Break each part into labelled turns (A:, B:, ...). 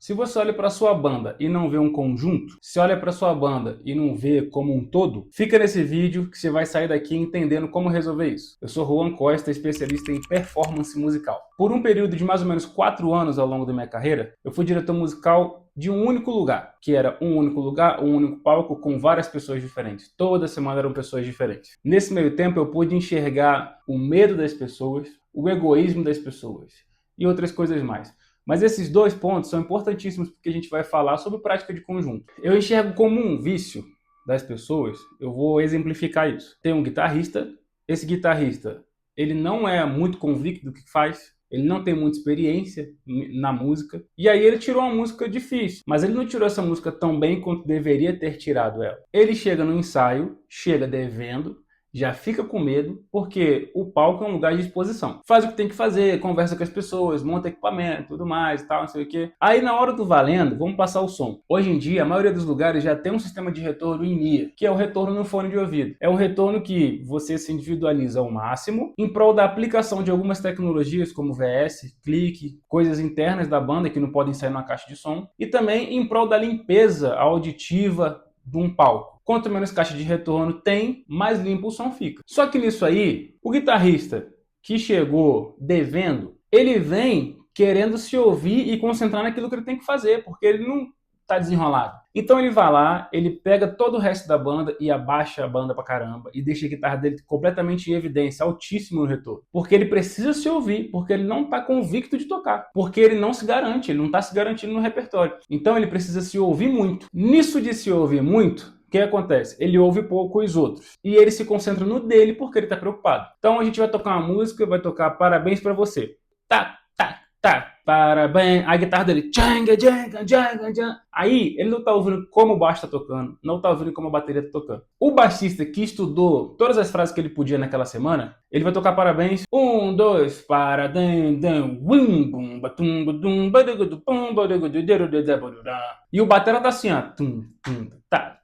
A: Se você olha para sua banda e não vê um conjunto, se olha para sua banda e não vê como um todo, fica nesse vídeo que você vai sair daqui entendendo como resolver isso. Eu sou Juan Costa, especialista em performance musical. Por um período de mais ou menos 4 anos ao longo da minha carreira, eu fui diretor musical de um único lugar, que era um único lugar, um único palco com várias pessoas diferentes. Toda semana eram pessoas diferentes. Nesse meio tempo eu pude enxergar o medo das pessoas, o egoísmo das pessoas e outras coisas mais. Mas esses dois pontos são importantíssimos porque a gente vai falar sobre prática de conjunto. Eu enxergo como um vício das pessoas, eu vou exemplificar isso. Tem um guitarrista, esse guitarrista, ele não é muito convicto do que faz, ele não tem muita experiência na música, e aí ele tirou uma música difícil, mas ele não tirou essa música tão bem quanto deveria ter tirado ela. Ele chega no ensaio, chega devendo, já fica com medo, porque o palco é um lugar de exposição. Faz o que tem que fazer, conversa com as pessoas, monta equipamento, tudo mais e tal, não sei o quê. Aí na hora do valendo, vamos passar o som. Hoje em dia, a maioria dos lugares já tem um sistema de retorno em ear, que é o retorno no fone de ouvido. É um retorno que você se individualiza ao máximo, em prol da aplicação de algumas tecnologias, como VS, clique, coisas internas da banda que não podem sair na caixa de som, e também em prol da limpeza auditiva de um palco. Quanto menos caixa de retorno tem, mais limpo o som fica. Só que nisso aí, o guitarrista que chegou devendo, ele vem querendo se ouvir e concentrar naquilo que ele tem que fazer, porque ele não tá desenrolado. Então ele vai lá, ele pega todo o resto da banda e abaixa a banda pra caramba e deixa a guitarra dele completamente em evidência, altíssimo no retorno. Porque ele precisa se ouvir, porque ele não tá convicto de tocar, porque ele não se garante, ele não tá se garantindo no repertório. Então ele precisa se ouvir muito. Nisso de se ouvir muito, o que acontece? Ele ouve pouco os outros. E ele se concentra no dele porque ele tá preocupado. Então a gente vai tocar uma música, vai tocar Parabéns Pra Você. Tá, tá, tá. Parabéns. A guitarra dele. Tchanga, tchanga, tchanga, tchanga. Aí ele não tá ouvindo como o baixo tá tocando, não tá ouvindo como a bateria tá tocando. O baixista que estudou todas as frases que ele podia naquela semana, ele vai tocar Parabéns. 1, 2, parabéns, bum, bum, batum, badum, badugudu, pum, badugudu, e o batera tá assim, ó. Tum, tum, tá.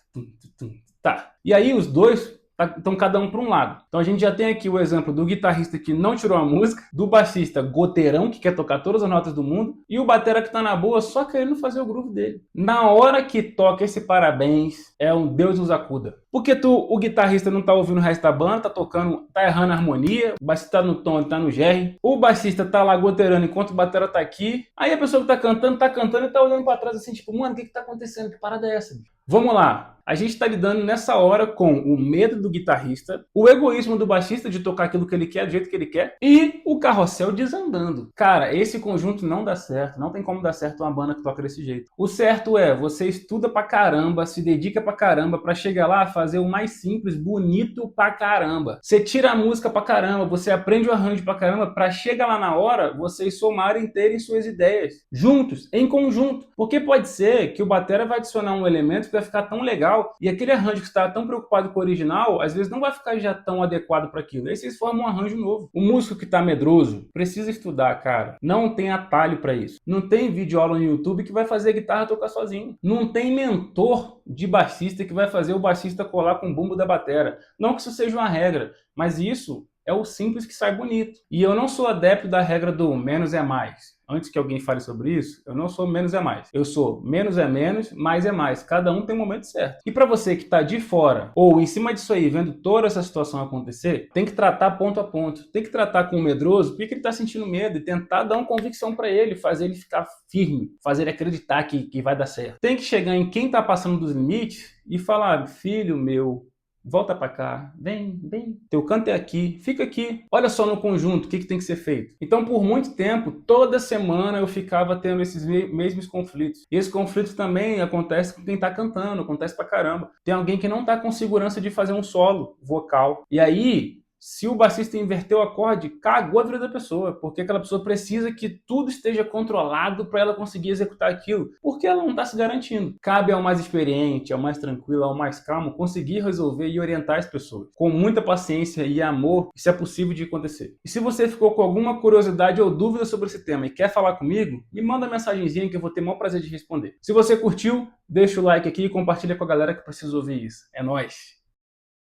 A: Tá. E aí os dois estão cada um para um lado. Então a gente já tem aqui o exemplo do guitarrista que não tirou a música, do baixista goteirão, que quer tocar todas as notas do mundo, e o batera que tá na boa só querendo fazer o groove dele. Na hora que toca esse Parabéns, é um Deus nos acuda. Porque o guitarrista não tá ouvindo o resto da banda, tá tocando, tá errando a harmonia, o baixista tá no tom, ele tá no GR, o baixista tá lá goteirando enquanto o batera tá aqui, aí a pessoa que tá cantando e tá olhando pra trás assim, tipo, mano, o que que tá acontecendo? Que parada é essa? Vamos lá. A gente está lidando nessa hora com o medo do guitarrista, o egoísmo do baixista de tocar aquilo que ele quer, do jeito que ele quer, e o carrossel desandando. Cara, esse conjunto não dá certo, não tem como dar certo uma banda que toca desse jeito. O certo é, você estuda pra caramba, se dedica pra caramba, pra chegar lá fazer o mais simples, bonito pra caramba. Você tira a música pra caramba, você aprende o arranjo pra caramba, pra chegar lá na hora, vocês somarem terem suas ideias, juntos, em conjunto. Porque pode ser que o batera vai adicionar um elemento que vai ficar tão legal, e aquele arranjo que está tão preocupado com o original, às vezes não vai ficar já tão adequado para aquilo. Aí vocês formam um arranjo novo. O músico que está medroso precisa estudar, cara. Não tem atalho para isso. Não tem videoaula no YouTube que vai fazer a guitarra tocar sozinho. Não tem mentor de baixista que vai fazer o baixista colar com o bumbo da batera. Não que isso seja uma regra, mas isso é o simples que sai bonito. E eu não sou adepto da regra do menos é mais. Antes que alguém fale sobre isso, eu não sou menos é mais. Eu sou menos é menos, mais é mais. Cada um tem um momento certo. E para você que está de fora, ou em cima disso aí, vendo toda essa situação acontecer, tem que tratar ponto a ponto. Tem que tratar com o medroso, porque ele está sentindo medo, e tentar dar uma convicção para ele, fazer ele ficar firme, fazer ele acreditar que vai dar certo. Tem que chegar em quem está passando dos limites e falar, filho meu, volta pra cá, vem, vem. Teu canto é aqui, fica aqui. Olha só no conjunto o que tem que ser feito. Então, por muito tempo, toda semana eu ficava tendo esses mesmos conflitos. E esses conflitos também acontecem com quem tá cantando, acontece pra caramba. Tem alguém que não tá com segurança de fazer um solo vocal. E aí, se o baixista inverteu o acorde, cagou a vida da pessoa, porque aquela pessoa precisa que tudo esteja controlado para ela conseguir executar aquilo, porque ela não está se garantindo. Cabe ao mais experiente, ao mais tranquilo, ao mais calmo, conseguir resolver e orientar as pessoas, com muita paciência e amor, isso é possível de acontecer. E se você ficou com alguma curiosidade ou dúvida sobre esse tema e quer falar comigo, me manda uma mensagenzinha que eu vou ter o maior prazer de responder. Se você curtiu, deixa o like aqui e compartilha com a galera que precisa ouvir isso. É nóis!